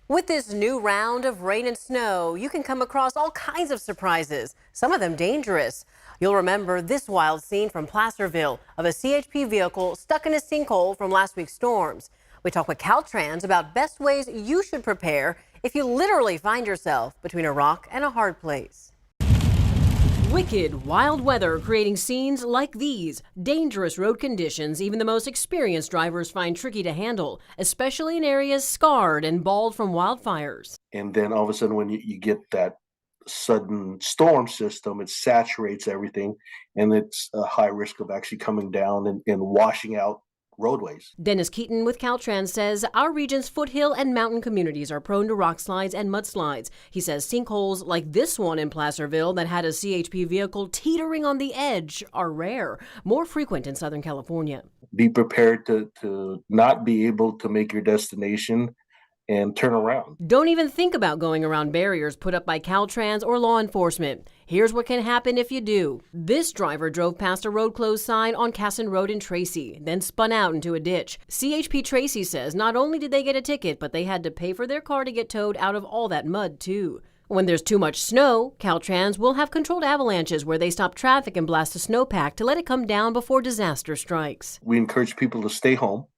With this new round of rain and snow, you can come across all kinds of surprises, some of them dangerous. You'll remember this wild scene from Placerville of a CHP vehicle stuck in a sinkhole from last week's storms. We talk with Caltrans about best ways you should prepare if you literally find yourself between a rock and a hard place. Wicked, wild weather creating scenes like these. Dangerous road conditions even the most experienced drivers find tricky to handle, especially in areas scarred and bald from wildfires. And then all of a sudden, when you get that sudden storm system, it saturates everything, and it's a high risk of actually coming down and washing out roadways. Dennis Keaton with Caltrans says our region's foothill and mountain communities are prone to rock slides and mudslides. He says sinkholes like this one in Placerville that had a CHP vehicle teetering on the edge are rare, more frequent in Southern California. Be prepared to not be able to make your destination and turn around. Don't even think about going around barriers put up by Caltrans or law enforcement. Here's what can happen if you do. This driver drove past a road closed sign on Casson Road in Tracy, then spun out into a ditch. CHP Tracy says not only did they get a ticket, but they had to pay for their car to get towed out of all that mud, too. When there's too much snow, Caltrans will have controlled avalanches where they stop traffic and blast a snowpack to let it come down before disaster strikes. We encourage people to stay home.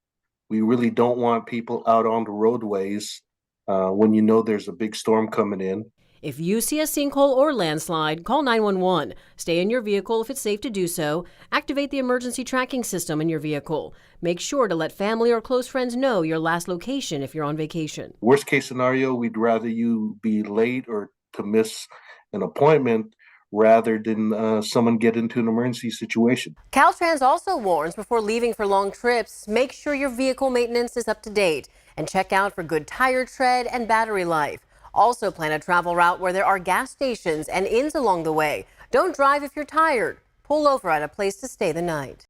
We really don't want people out on the roadways when you know there's a big storm coming in. If you see a sinkhole or landslide, call 911. Stay in your vehicle if it's safe to do so. Activate the emergency tracking system in your vehicle. Make sure to let family or close friends know your last location if you're on vacation. Worst case scenario, we'd rather you be late or to miss an appointment rather than someone get into an emergency situation. Caltrans also warns before leaving for long trips, make sure your vehicle maintenance is up to date and check out for good tire tread and battery life. Also plan a travel route where there are gas stations and inns along the way. Don't drive if you're tired. Pull over at a place to stay the night.